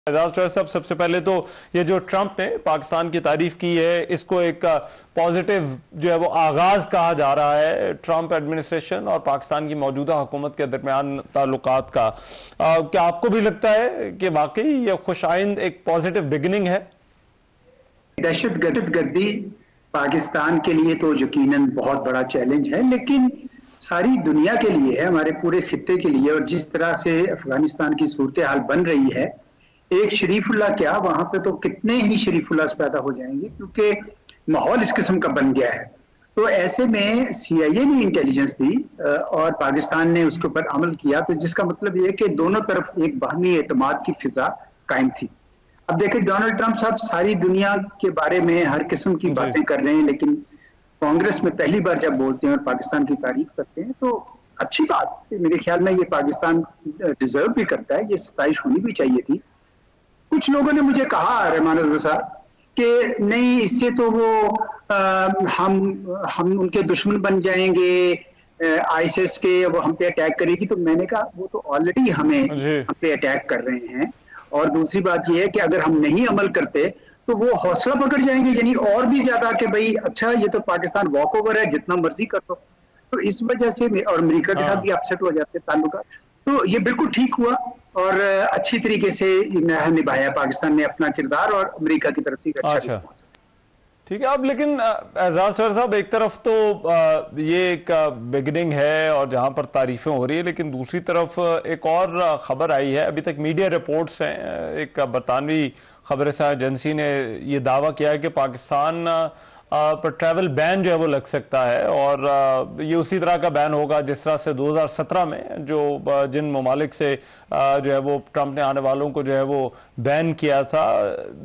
एजाज साहब, सबसे पहले तो ये जो ट्रंप ने पाकिस्तान की तारीफ की है, इसको एक पॉजिटिव जो है वो आगाज कहा जा रहा है ट्रंप एडमिनिस्ट्रेशन और पाकिस्तान की मौजूदा हुकूमत के दरमियान ताल्लुकात का। क्या आपको भी लगता है कि वाकई ये खुशाइंद एक पॉजिटिव बिगिनिंग है? दहशतगर्दी पाकिस्तान के लिए तो यकीनन बहुत बड़ा चैलेंज है, लेकिन सारी दुनिया के लिए है, हमारे पूरे खित्ते के लिए। और जिस तरह से अफगानिस्तान की सूरत हाल बन रही है, एक शरीफुल्लाह क्या, वहां पे तो कितने ही शरीफुल्लाह पैदा हो जाएंगे, क्योंकि माहौल इस किस्म का बन गया है। तो ऐसे में CIA ने इंटेलिजेंस दी और पाकिस्तान ने उसके ऊपर अमल किया, तो जिसका मतलब ये है कि दोनों तरफ एक बाहमी एतमाद की फिजा कायम थी। अब देखिए, डोनाल्ड ट्रंप साहब सारी दुनिया के बारे में हर किस्म की बातें कर रहे हैं, लेकिन कांग्रेस में पहली बार जब बोलते हैं और पाकिस्तान की तारीफ करते हैं तो अच्छी बात, मेरे ख्याल में ये पाकिस्तान डिजर्व भी करता है, ये सताइश होनी भी चाहिए थी। कुछ लोगों ने मुझे कहा, रहमान रजा साहब, कि नहीं इससे तो वो हम उनके दुश्मन बन जाएंगे, ISIS के, वो हम पे अटैक करेगी। तो मैंने कहा वो तो ऑलरेडी हम पे अटैक कर रहे हैं, और दूसरी बात ये है कि अगर हम नहीं अमल करते तो वो हौसला पकड़ जाएंगे, यानी और भी ज्यादा कि भाई अच्छा ये तो पाकिस्तान वॉक ओवर है, जितना मर्जी कर दो। तो इस वजह से, और अमेरिका के साथ भी अपसेट हो जाते ताल्लुकात। तो ये बिल्कुल ठीक हुआ और अच्छी तरीके से निभाया पाकिस्तान ने अपना किरदार, और अमेरिका की तरफ से अच्छा रिस्पॉन्स। ठीक है। अब लेकिन एजाज साहब, एक तरफ तो ये एक बिगिनिंग है और जहां पर तारीफें हो रही है, लेकिन दूसरी तरफ एक और खबर आई है, अभी तक मीडिया रिपोर्ट्स हैं, एक बरतानवी खबरसां एजेंसी ने ये दावा किया है कि पाकिस्तान पर ट्रैवल बैन जो है वो लग सकता है, और ये उसी तरह का बैन होगा जिस तरह से 2017 में जो जिन ममालिक से जो है वो ट्रंप ने आने वालों को जो है वो बैन किया था।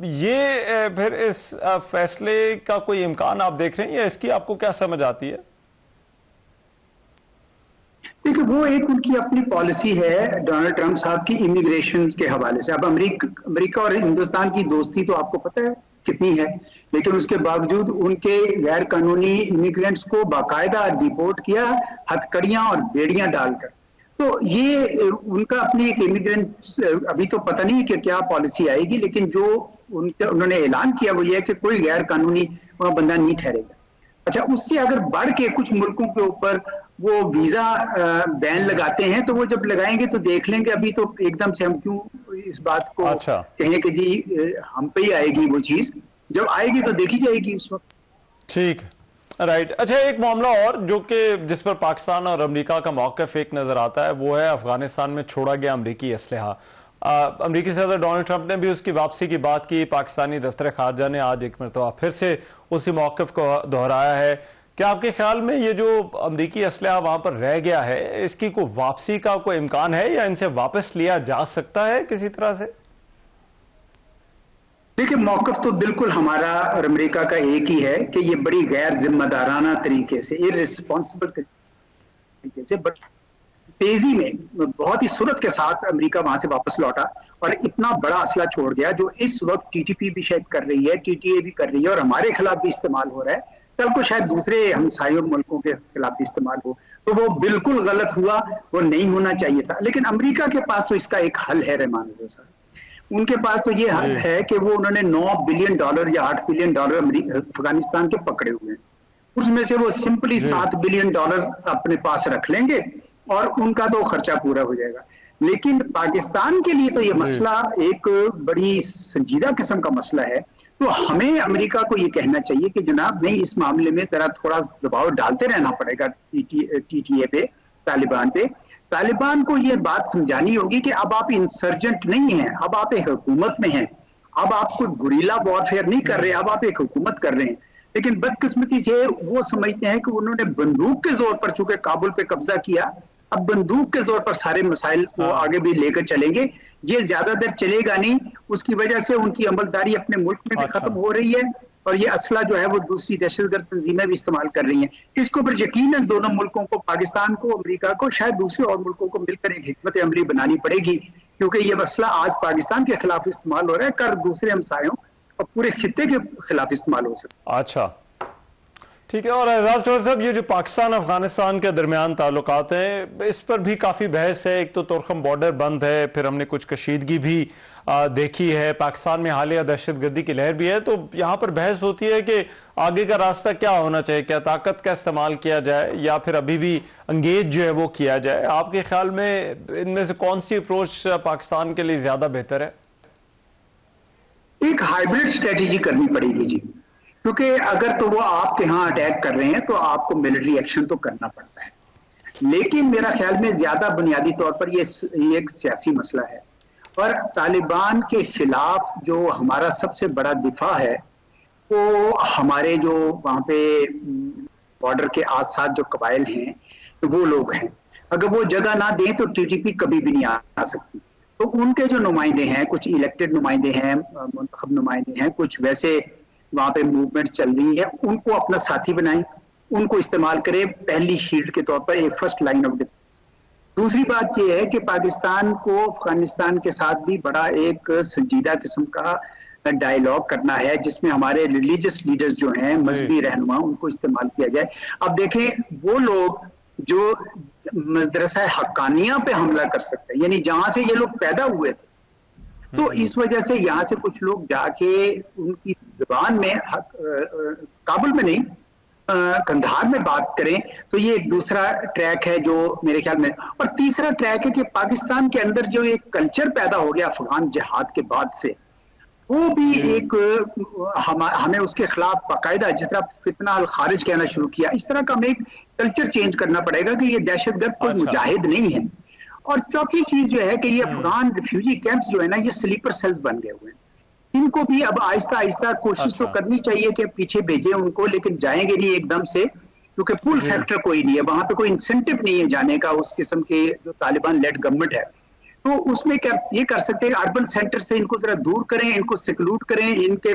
ये फिर इस फैसले का कोई इम्कान आप देख रहे हैं, या इसकी आपको क्या समझ आती है? देखिए, वो एक उनकी अपनी पॉलिसी है डोनाल्ड ट्रंप साहब की इमिग्रेशन के हवाले से। अब अमेरिका और हिंदुस्तान की दोस्ती तो आपको पता है कितनी है, लेकिन उसके बावजूद उनके गैर कानूनी इमिग्रेंट्स को बाकायदा डिपोर्ट किया, हथकड़ियां और बेड़ियां डालकर। तो ये उनका अपनी एक इमिग्रेंट, अभी तो पता नहीं कि क्या पॉलिसी आएगी, लेकिन जो उन्होंने ऐलान किया वो ये है कि कोई गैर कानूनी वहां बंदा नहीं ठहरेगा। अच्छा, उससे अगर बढ़ के कुछ मुल्कों के ऊपर वो वीजा बैन लगाते हैं, तो वो जब लगाएंगे तो देख लेंगे। अभी तो एकदम से हम क्यों इस बात को कहें कि जी हम पे ही आएगी वो चीज, जब आएगी तो देखी जाएगी उस वक्त। ठीक, राइट। अच्छा, एक मामला और जो कि जिस पर पाकिस्तान और अमेरिका का मौक़िफ़ एक नजर आता है, वो है अफगानिस्तान में छोड़ा गया अमरीकी असलहा। अमरीकी सदर डोनाल्ड ट्रंप ने भी उसकी वापसी की बात की, पाकिस्तानी दफ्तर खारजा ने आज एक मरतबा फिर से उसी मौक़िफ़ को दोहराया है। क्या आपके ख्याल में ये जो अमरीकी असलहा वहां पर रह गया है, इसकी कोई वापसी का कोई इम्कान है, या इनसे वापस लिया जा सकता है किसी तरह से? देखिए, मौक़िफ़ तो बिल्कुल हमारा और अमेरिका का एक ही है कि ये बड़ी गैर जिम्मेदाराना तरीके से, इररिस्पॉन्सिबल तरीके से, बट तेजी में, बहुत ही सूरत के साथ अमेरिका वहां से वापस लौटा और इतना बड़ा असला छोड़ गया, जो इस वक्त TTP भी शायद कर रही है, TTA भी कर रही है, और हमारे खिलाफ भी इस्तेमाल हो रहा है, कल को शायद दूसरे हमसायों मुल्कों के खिलाफ भी इस्तेमाल हो। तो वो बिल्कुल गलत हुआ, वो नहीं होना चाहिए था। लेकिन अमेरिका के पास तो इसका एक हल है, रहमान रजा साहब। उनके पास तो ये हल है कि वो उन्होंने $9 बिलियन या $8 बिलियन अफगानिस्तान के पकड़े हुए हैं, उसमें से वो सिंपली $7 बिलियन अपने पास रख लेंगे और उनका तो खर्चा पूरा हो जाएगा। लेकिन पाकिस्तान के लिए तो ये मसला एक बड़ी संजीदा किस्म का मसला है। तो हमें अमेरिका को ये कहना चाहिए कि जनाब नहीं, इस मामले में जरा थोड़ा दबाव डालते रहना पड़ेगा TTA पे, तालिबान पे। तालिबान को ये बात समझानी होगी कि अब आप इंसर्जेंट नहीं हैं, अब आप एक हुकूमत में हैं, अब आप कोई गुरीला वॉरफेयर नहीं कर रहे, अब आप एक हुकूमत कर रहे हैं। लेकिन बदकिस्मती से वो समझते हैं कि उन्होंने बंदूक के जोर पर, चूंकि काबुल पे कब्जा किया, अब बंदूक के जोर पर सारे मसाइल को आगे भी लेकर चलेंगे। ये ज्यादा देर चलेगा नहीं, उसकी वजह से उनकी अमलदारी अपने मुल्क में भी खत्म हो रही है, और ये असला जो है वो दूसरी दहशतगर्द तंजीमें भी इस्तेमाल कर रही हैं। इसके ऊपर यकीनन दोनों मुल्कों को, पाकिस्तान को, अमेरिका को, शायद दूसरे और मुल्कों को मिलकर एक हिकमत अमली बनानी पड़ेगी, क्योंकि ये मसला आज पाकिस्तान के खिलाफ इस्तेमाल हो रहा है, कल दूसरे हमसायों और पूरे खित्ते के खिलाफ इस्तेमाल हो सकता है। अच्छा, ठीक है। और एजाज डॉक्टर साहब, ये जो पाकिस्तान अफगानिस्तान के दरमियान ताल्लुकात हैं, इस पर भी काफ़ी बहस है। एक तो तुर्कम बॉर्डर बंद है, फिर हमने कुछ कशीदगी भी देखी है, पाकिस्तान में हालिया दहशतगर्दी की लहर भी है। तो यहाँ पर बहस होती है कि आगे का रास्ता क्या होना चाहिए, क्या ताकत का इस्तेमाल किया जाए या फिर अभी भी अंगेज जो है वो किया जाए। आपके ख्याल में इनमें से कौन सी अप्रोच पाकिस्तान के लिए ज्यादा बेहतर है? एक हाइब्रिड स्ट्रेटेजी करनी पड़ेगी जी, क्योंकि अगर तो वो आपके यहाँ अटैक कर रहे हैं तो आपको मिलिट्री एक्शन तो करना पड़ता है, लेकिन मेरा ख्याल में ज्यादा बुनियादी तौर पर ये एक सियासी मसला है। और तालिबान के खिलाफ जो हमारा सबसे बड़ा दिफा है वो हमारे जो वहां पे बॉर्डर के आस-पास जो कबाइल हैं वो लोग हैं। अगर वो जगह ना दें तो टीटीपी कभी भी नहीं आ सकती। तो उनके जो नुमाइंदे हैं, कुछ इलेक्टेड नुमाइंदे हैं, मुंतखब नुमाइंदे हैं, कुछ वैसे वहां पे मूवमेंट चल रही है, उनको अपना साथी बनाएं, उनको इस्तेमाल करें पहली शील्ड के तौर पर, एक फर्स्ट लाइन ऑफ डिफेंस। दूसरी बात यह है कि पाकिस्तान को अफगानिस्तान के साथ भी बड़ा एक संजीदा किस्म का डायलॉग करना है, जिसमें हमारे रिलीजियस लीडर्स जो हैं, मजहबी रहनुमा, उनको इस्तेमाल किया जाए। अब देखें, वो लोग जो मदरसा हक्कानिया पे हमला कर सकते हैं, यानी जहां से ये लोग पैदा हुए थे, तो इस वजह से यहाँ से कुछ लोग जाके उनकी जुबान में काबुल में नहीं, कंधार में बात करें, तो ये एक दूसरा ट्रैक है जो मेरे ख्याल में। और तीसरा ट्रैक है कि पाकिस्तान के अंदर जो एक कल्चर पैदा हो गया अफगान जिहाद के बाद से, वो भी एक हमें उसके खिलाफ बाकायदा, जिस तरह फितना अल खारिज कहना शुरू किया, इस तरह का हमें एक कल्चर चेंज करना पड़ेगा कि ये दहशतगर्द कोई मुजाहिद नहीं है। और चौथी चीज जो है कि ये अफगान रिफ्यूजी कैंप्स जो है ना, ये स्लीपर सेल्स बन गए हुए हैं। इनको भी अब आहिस्ता आहिस्ता कोशिश तो करनी चाहिए कि पीछे भेजें उनको, लेकिन जाएंगे नहीं एकदम से, क्योंकि पुल फैक्टर कोई नहीं है वहां पे, कोई इंसेंटिव नहीं है जाने का उस किस्म के जो तालिबान लेड गवर्नमेंट है। तो उसमें ये कर सकते हैं, अर्बन सेंटर से इनको जरा दूर करें, इनको सिक्लूट करें, इनके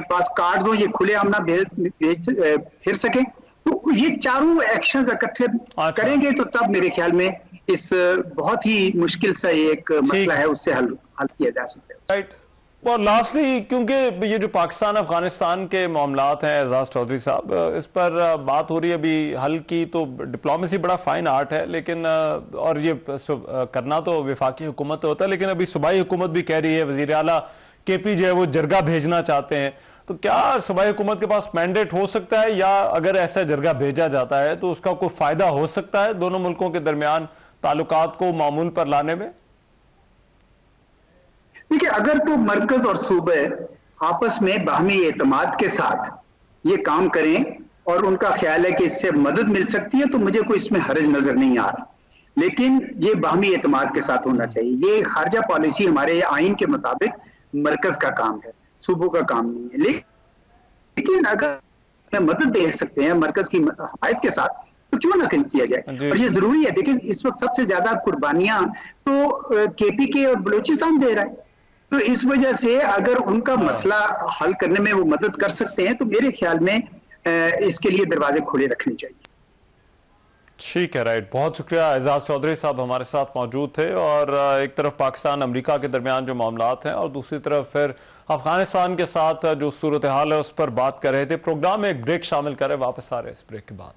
पास कार्ड्स हो, ये खुले आमना फिर सके। तो ये चारों एक्शंस इकट्ठे करेंगे तो तब मेरे ख्याल में इस बहुत ही मुश्किल सा एक मसला है, उससे हल किया जा सकता है। राइट। और लास्टली, क्योंकि ये जो पाकिस्तान अफगानिस्तान के मामलात हैं एजाज चौधरी साहब, इस पर बात हो रही है अभी हल की, तो डिप्लोमेसी बड़ा फाइन आर्ट है, लेकिन और ये करना तो वफाकी हुकूमत होता है, लेकिन अभी सूबाई हुकूमत भी कह रही है, वजीर आला केपी जो है वो जरगा भेजना चाहते हैं। तो क्या सूबाई हुकूमत के पास मैंडेट हो सकता है, या अगर ऐसा जरगा भेजा जाता है तो उसका कोई फायदा हो सकता है दोनों मुल्कों के दरमियान ताल्लुकात को मामूल पर लाने में? देखिए, अगर तो मरकज और सूबे आपस में बाहमी एतमाद के साथ ये काम करें और उनका ख्याल है कि इससे मदद मिल सकती है, तो मुझे कोई इसमें हर्ज नजर नहीं आ रहा। लेकिन ये बाहमी एतमाद के साथ होना चाहिए। ये खारजा पॉलिसी हमारे आइन के मुताबिक मरकज का काम है, सूबों का काम नहीं है। लेकिन अगर मदद दे सकते हैं मरकज की हमायत के साथ, तो क्यों ना किया जाए। और ये जरूरी है। देखिए, इस वक्त सबसे ज्यादा कुर्बानियां तो केपीके और बलूचिस्तान दे रहा है, तो इस वजह से अगर उनका मसला हल करने में वो मदद कर सकते हैं, तो मेरे ख्याल में इसके लिए दरवाजे खुले रखने चाहिए। ठीक है, राइट। बहुत शुक्रिया। एजाज चौधरी साहब हमारे साथ मौजूद थे। और एक तरफ पाकिस्तान अमेरिका के दरमियान जो मामलात हैं, और दूसरी तरफ फिर अफगानिस्तान के साथ जो सूरत हाल है उस पर बात कर रहे थे। प्रोग्राम में एक ब्रेक शामिल करें, वापस आ रहे हैं इस ब्रेक के बाद।